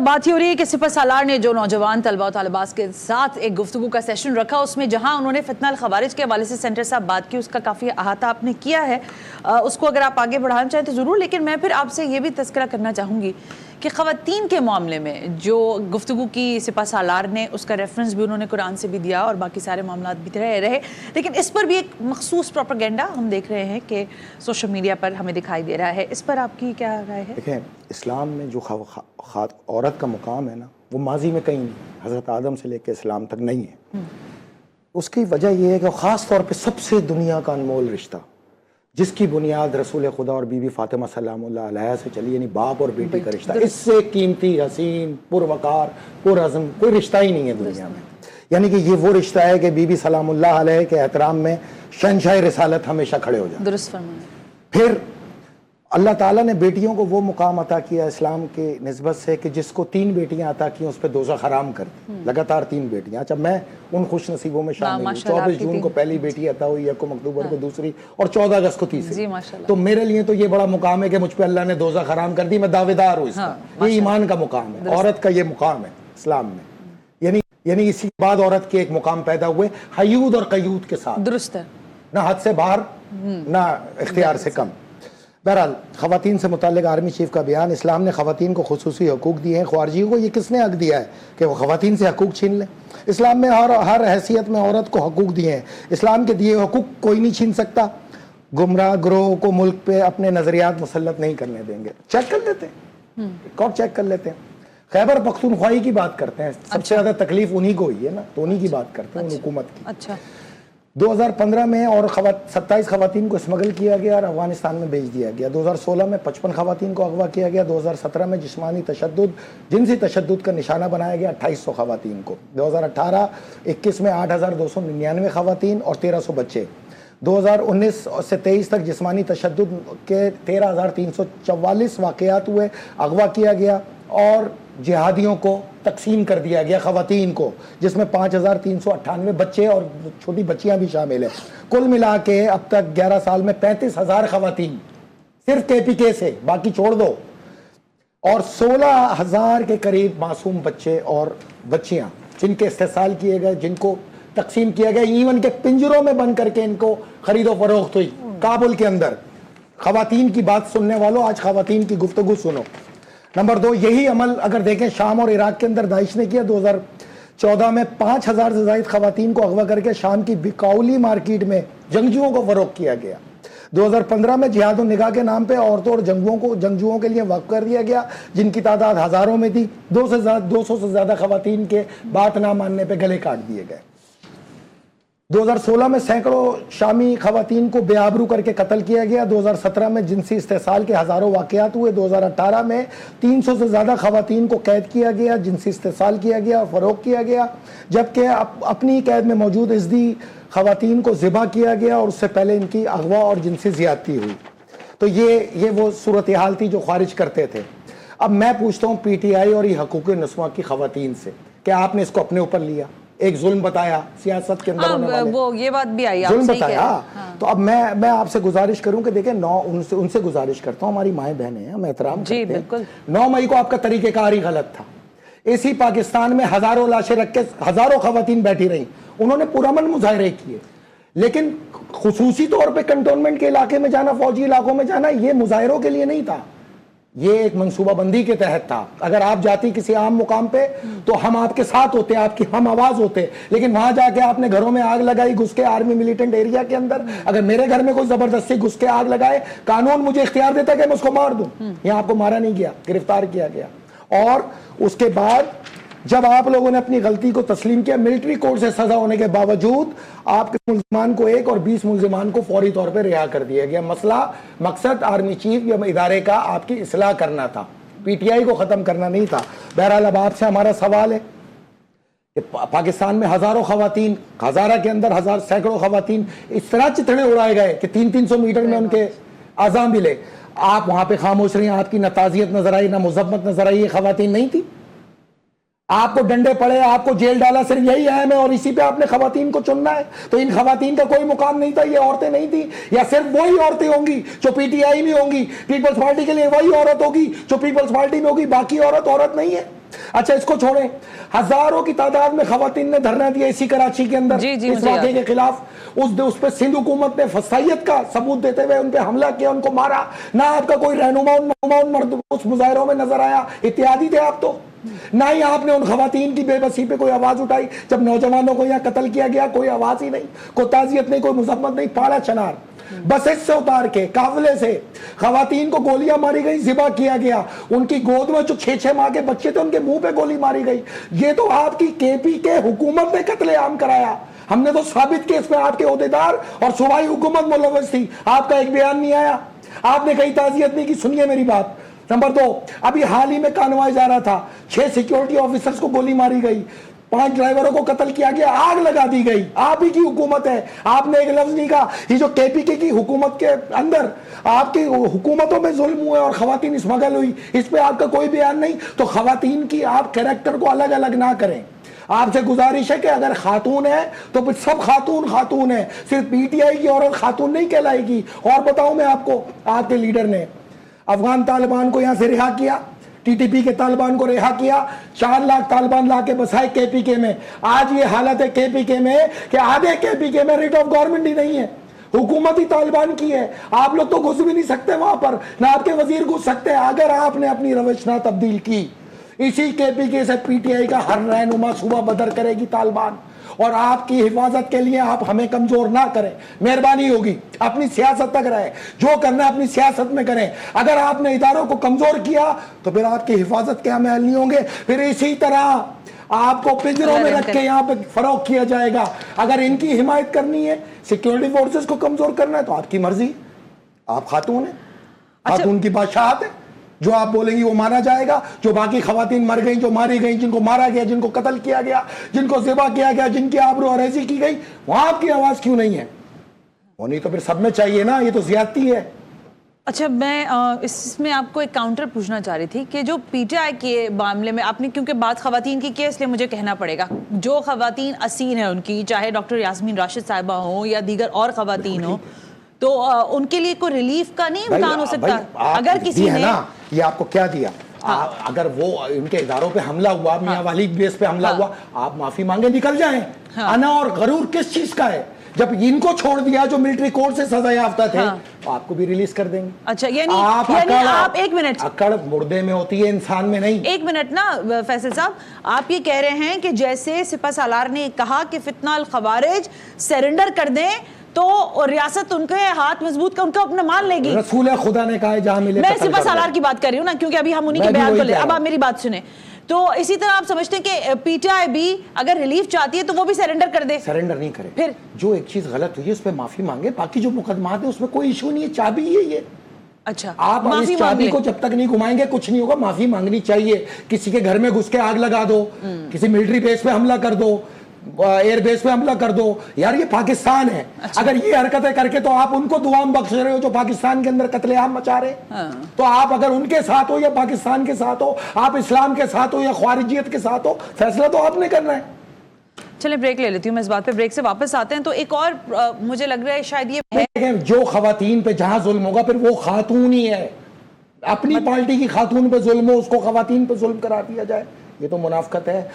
بات یہ ہو رہی ہے کہ سپہ سالار نے جو نوجوان طلبہ و طالبات کے ساتھ ایک گفتگو کا سیشن رکھا، اس میں جہاں انہوں نے فتنہ الخوارج کے حوالے سے سینٹر صاحب بات کی، اس کا کافی احاطہ آپ نے کیا ہے، اس کو اگر آپ آگے بڑھانا چاہیں تو ضرور. لیکن میں پھر آپ سے یہ بھی تذکرہ کرنا چاہوں گی کہ خواتین کے معاملے میں جو گفتگو کی سپہ سالار نے، اس کا ریفرنس بھی انہوں نے قرآن سے بھی دیا اور باقی سارے معاملات بھی رہے، لیکن اس پر بھی ایک مخصوص پروپیگنڈا ہم دیکھ رہے ہیں کہ سوشل میڈیا پر ہمیں دکھائی دے رہا ہے. اس پر آپ کی کیا رائے ہے؟ دیکھیں، اسلام میں جو عورت کا مقام ہے نا، وہ ماضی میں کہیں نہیں، حضرت آدم سے لے کے اسلام تک نہیں ہے. اس کی وجہ یہ ہے کہ خاص طور پہ سب سے دنیا کا انمول رشتہ جس کی بنیاد رسول خدا اور بی بی فاطمہ سلام اللہ علیہ سے چلی، یعنی باپ اور بیٹی کا رشتہ، اس سے قیمتی، حسین، پروقار، پرعزم کوئی رشتہ ہی نہیں ہے دنیا میں. یعنی کہ یہ وہ رشتہ ہے کہ بی بی سلام اللہ علیہ کے احترام میں شہنشاہ رسالت ہمیشہ کھڑے ہو جائیں. درست فرمائیں. پھر اللہ تعالیٰ نے بیٹیوں کو وہ مقام عطا کیا اسلام کے نسبت سے کہ جس کو 3 بیٹیاں عطا کی اس پہ دوزخ حرام کر دی، لگاتار 3 بیٹیاں. اچھا، میں ان خوش نصیبوں میں شامل ہوں. 24 جون کو پہلی بیٹی عطا ہوئی، 1 اکتوبر کو دوسری، اور 14 اگست کو تیسری. تو میرے لیے تو یہ بڑا مقام ہے کہ مجھ پہ اللہ نے دوزخ حرام کر دی، میں دعوے دار ہوں اس کا. یہ ایمان کا مقام ہے، عورت کا یہ مقام ہے اسلام میں. یعنی اسی کے بعد عورت کے ایک مقام پیدا ہوئے حیود اور قیود کے ساتھ، درست ہے، نہ حد سے باہر نہ اختیار سے کم. بہرحال خواتین سے متعلق آرمی چیف کا بیان، اسلام نے خواتین کو خصوصی حقوق دیے ہیں. خارجیوں کو یہ کس نے حق دیا ہے کہ وہ خواتین سے حقوق چھین لیں؟ اسلام میں ہر حیثیت میں عورت کو حقوق دیے ہیں. اسلام کے دیے حقوق کوئی نہیں چھین سکتا. گمراہ گروہ کو ملک پہ اپنے نظریات مسلط نہیں کرنے دیں گے. چیک کر لیتے ہیں، ریکارڈ چیک کر لیتے ہیں. خیبر پختونخوائی کی بات کرتے ہیں، سب سے زیادہ تکلیف انہی کو ہوئی ہے نا، تو انہی کی بات کرتے ہیں، ان حکومت کی. اچھا، 2015 میں اور 27 خواتین کو اسمگل کیا گیا اور افغانستان میں بھیج دیا گیا. 2016 میں 55 خواتین کو اغوا کیا گیا. 2017 میں جسمانی تشدد، جنسی تشدد کا نشانہ بنایا گیا 2800 خواتین کو. 2018-21 میں 8299 خواتین اور 1300 بچے. 2019 سے 23 تک جسمانی تشدد کے 13344 واقعات ہوئے، اغوا کیا گیا اور جہادیوں کو تقسیم کر دیا گیا خواتین کو، جس میں 5398 بچے اور چھوٹی بچیاں بھی شامل ہیں. کل ملا کے اب تک 11 سال میں 35000 خواتین صرف KPK سے، باقی چھوڑ دو، اور 16000 کے قریب معصوم بچے اور بچیاں جن کے استحصال کیے گئے، جن کو تقسیم کیا گیا، ایون کے پنجروں میں بند کر کے ان کو خرید و فروخت ہوئی کابل کے اندر. خواتین کی بات سننے والوں، آج خواتین کی گفتگو سنو. نمبر 2، یہی عمل اگر دیکھیں شام اور عراق کے اندر داعش نے کیا. 2014 میں 5000 سے زائد خواتین کو اغوا کر کے شام کی بکاؤلی مارکیٹ میں جنگجوؤں کو فروخت کیا گیا. 2015 میں جہاد النگاہ کے نام پہ عورتوں اور جنگجوؤں کے لیے وقف کر دیا گیا، جن کی تعداد ہزاروں میں تھی. 200 سے زیادہ خواتین کے بات نہ ماننے پہ گلے کاٹ دیے گئے. 2016 میں سینکڑوں شامی خواتین کو بے آبرو کر کے قتل کیا گیا. 2017 میں جنسی استحصال کے ہزاروں واقعات ہوئے. 2018 میں 300 سے زیادہ خواتین کو قید کیا گیا، جنسی استحصال کیا گیا اور فروخت کیا گیا، جبکہ اپنی قید میں موجود ازدی خواتین کو ذبح کیا گیا اور اس سے پہلے ان کی اغوا اور جنسی زیادتی ہوئی. تو یہ وہ صورتحال تھی جو خارج کرتے تھے. اب میں پوچھتا ہوں PTI اور یہ حقوق نسواں کی خواتین سے، کیا آپ نے اس کو اپنے اوپر لیا؟ ایک ظلم بتایا سیاست کے اندر ہونے والے، وہ یہ بات بھی آئی، ظلم بتایا. تو اب میں آپ سے گزارش کروں کہ دیکھیں، ان سے گزارش کرتا ہوں، ہماری مائیں بہنیں ہیں، ہم احترام کرتے ہیں. جی بالکل. 9 مئی کو آپ کا طریقہ کار ہی غلط تھا. اسی پاکستان میں ہزاروں لاشیں رکھ کے ہزاروں خواتین بیٹھی رہیں، انہوں نے پرامن مظاہرے کیے، لیکن خصوصی طور پہ کنٹونمنٹ کے علاقے میں جانا، فوجی علاقوں میں جانا، یہ مظاہروں کے لیے نہیں تھا، یہ ایک منصوبہ بندی کے تحت تھا. اگر آپ جاتی کسی عام مقام پہ تو ہم آپ کے ساتھ ہوتے، آپ کی ہم آواز ہوتے، لیکن وہاں جا کے آپ نے گھروں میں آگ لگائی گھس کے آرمی ملیٹنٹ ایریا کے اندر. اگر میرے گھر میں کوئی زبردستی گھس کے آگ لگائے، قانون مجھے اختیار دیتا کہ میں اس کو مار دوں. یہاں آپ کو مارا نہیں گیا، گرفتار کیا گیا. اور اس کے بعد جب آپ لوگوں نے اپنی غلطی کو تسلیم کیا، ملٹری کورٹ سے سزا ہونے کے باوجود آپ کے ملزمان کو 1 اور 20 ملزمان کو فوری طور پہ رہا کر دیا گیا. مقصد آرمی چیف یا ادارے کا آپ کی اصلاح کرنا تھا، PTI کو ختم کرنا نہیں تھا. بہرحال اب آپ سے ہمارا سوال ہے کہ پاکستان میں ہزاروں خواتین، ہزارہ کے اندر سینکڑوں خواتین اس طرح چتڑے اڑائے گئے کہ 300 میٹر میں ان کے اعضاء ملے. آپ وہاں پہ خاموش رہی، آپ کی نہ تعزیت نظر آئی نہ مذمت نظر آئی. یہ خواتین نہیں تھی، آپ کو ڈنڈے پڑے، آپ کو جیل ڈالا، صرف یہی اہم ہے اور اسی پہ آپ نے خواتین کو چننا ہے. تو ان خواتین کا کوئی مقام نہیں تھا، یہ عورتیں نہیں تھی، یا صرف وہی عورتیں ہوں گی جو PTI میں ہوں گی، پیپلز پارٹی کے لیے وہی عورت ہوگی جو پیپلز پارٹی میں ہوگی، باقی عورت نہیں ہے. اچھا اس کو چھوڑیں, ہزاروں کی تعداد میں خواتین نے دھرنا دیا اسی کراچی کے اندر اس واقعے کے خلاف. اس پہ سندھ حکومت نے فسائیت کا ثبوت دیتے ہوئے ان پہ حملہ کیا, ان کو مارا. نہ آپ کا کوئی رہنما مرد اس مظاہروں میں نظر آیا, اتحادی تھے آپ تو. نہ ہی آپ نے ان خواتین کی بے بسی پہ کوئی آواز اٹھائی. جب نوجوانوں کو یہاں قتل کیا گیا کوئی آواز ہی نہیں, کوئی تعزیت نہیں, کوئی مذمت نہیں. پاڑا چنار بسیں سے اتار کے قافلے سے خواتین کو گولیاں ماری گئی, ذبح کیا گیا. ان کی گود میں جو 6 ماہ کے بچے تھے ان کے منہ پہ گولی ماری گئی. یہ تو آپ کی کے پی کے حکومت نے قتل عام کرایا. ہم نے تو ثابت کیا اس میں آپ کے عہدیدار اور صوبائی حکومت ملوث تھی. آپ کا ایک بیان نہیں آیا, آپ نے کہیں تعزیت نہیں کی. سنیے میری بات. نمبر 2, ابھی حال ہی میں کانوائی جا رہا تھا, 6 سیکیورٹی آفیسرز کو گولی ماری گئی, 5 ڈرائیوروں کو قتل کیا گیا, آگ لگا دی گئی. آپ ہی کی حکومت ہے. آپ نے ایک لفظ نہیں کہا. یہ جو کے پی کے کی حکومت کے اندر آپ کی حکومتوں میں ظلم ہوئے اور خواتین اسمگل ہوئی, اس پہ آپ کا کوئی بیان نہیں. تو خواتین کی آپ کریکٹر کو الگ الگ نہ کریں. آپ سے گزارش ہے کہ اگر خاتون ہے تو پھر سب خاتون ہے, صرف پی ٹی آئی کی عورت خاتون نہیں کہلائے گی. اور بتاؤں میں آپ کو, آپ کے لیڈر نے افغان طالبان کو یہاں سے رہا کیا, ٹی ٹی پی کے طالبان کو رہا کیا, 4 لاکھ طالبان لا کے بسائے کے پی کے میں. آج یہ حالت ہے کے پی کے میں کہ آدھے کے پی کے میں ریٹ آف گورنمنٹ ہی نہیں ہے, حکومت ہی طالبان کی ہے. آپ لوگ تو گھس بھی نہیں سکتے وہاں پر, نہ آپ کے وزیر گھس سکتے. اگر آپ نے اپنی روش نہ تبدیل کی, اسی کے پی کے سے پی ٹی آئی کا ہر رہنما صوبہ بدر کرے گی طالبان. اور آپ کی حفاظت کے لیے آپ ہمیں کمزور نہ کریں, مہربانی ہوگی. اپنی سیاست تک رہے, جو کرنا ہے اپنی سیاست میں کریں. اگر آپ نے اداروں کو کمزور کیا تو پھر آپ کی حفاظت کے ہم اہل نہیں ہوں گے. پھر اسی طرح آپ کو پنجروں میں رکھ کے یہاں پہ فروغ کیا جائے گا. اگر ان کی حمایت کرنی ہے, سیکیورٹی فورسز کو کمزور کرنا ہے, تو آپ کی مرضی. آپ خاتون ہیں, خاتون کی بادشاہت ہے. جو آپ بولیں گی وہ مانا جائے گا. جو باقی خواتین مر گئیں, جو ماری گئیں, جن کو مارا گیا, جن کو قتل کیا گیا, جن کو ذبح کیا گیا, جن کی آبرو ریزی کی گئی, وہاں آپ کی آواز کیوں نہیں ہے؟ ہونی تو پھر سب میں چاہیے نا, یہ تو زیادتی ہے. اچھا, میں اس میں آپ کو ایک کاؤنٹر پوچھنا چاہ رہی تھی کہ جو پی ٹی آئی کے معاملے میں آپ نے, کیونکہ بات خواتین کی اس لیے مجھے کہنا پڑے گا, جو خواتین اسیر ہیں ان کی, چاہے ڈاکٹر یاسمین راشد صاحبہ ہوں یا دیگر اور خواتین ہوں, تو ان کے لیے کوئی ریلیف کا نہیں امکان ہو سکتا؟ اگر کسی نے یہ آپ کو کیا دیا, اگر وہ ان کے اداروں پہ حملہ ہوا, میاں والی بیس پہ حملہ ہوا, آپ معافی مانگے نکل جائیں. انا اور غرور کس چیز کا ہے؟ جب ان کو چھوڑ دیا جو ملٹری کورٹ سے سزا یافتہ تھے, تو آپ کو بھی ریلیز کر دیں گے. اچھا, یعنی آپ ایک منٹ, اکڑ مردے میں ہوتی ہے, انسان میں نہیں. ایک منٹ نا فیصل صاحب, آپ یہ کہہ رہے ہیں کہ جیسے سپہ سالار نے کہا کہ فتنہ الخوارج سیرنڈر کر دیں تو ریاست ان کے ہاتھ مضبوط کا ان کا اپنا مان لے گی. رسول خدا نے کہا ہے جہاں ملے. میں سپہ سالار کی بات کر رہی ہوں نا, کیونکہ ابھی ہم انہی کے بیان کو لے. اب آپ میری بات سنیں. تو اسی طرح آپ سمجھتے ہیں کہ پی ٹی آئی بھی اگر ریلیف چاہتی ہے تو وہ بھی سیرنڈر کر دے؟ سیرنڈر نہیں کرے. پھر جو ایک چیز غلط ہوئی ہے اس پہ معافی مانگے, باقی جو مقدمات ہیں اس میں کوئی ایشو نہیں ہے. چابی ہی ہے. اچھا, آپ اس چابی کو جب تک نہیں گھمائیں گے کچھ نہیں ہوگا. معافی مانگنی چاہیے. کسی کے گھر میں گھس کے آگ لگا دو, کسی ملٹری بیس پہ حملہ کر دو, ایئر بیس پہ حملہ کر دو, یار یہ پاکستان ہے. اگر یہ حرکتیں کر کے تو آپ ان کو دعام بخش رہے ہو جو پاکستان کے اندر قتل عام مچا رہے. تو آپ اگر ان کے ساتھ ہو یا پاکستان کے ساتھ ہو, آپ اسلام کے ساتھ ہو یا خارجیت کے ساتھ ہو, فیصلہ تو آپ نے کرنا ہے. چلیں بریک لے لیتی ہوں میں اس بات پہ, بریک سے واپس آتے ہیں. تو ایک اور مجھے لگ رہا ہے شاید یہ ہے, جو خواتین پہ جہاں ظلم ہوگا پھر وہ خاتون ہی ہے. اپنی پارٹی کی خاتون پہ ظلم ہو, اس کو خواتین پہ ظلم کرا دیا جائے, یہ تو منافقت ہے.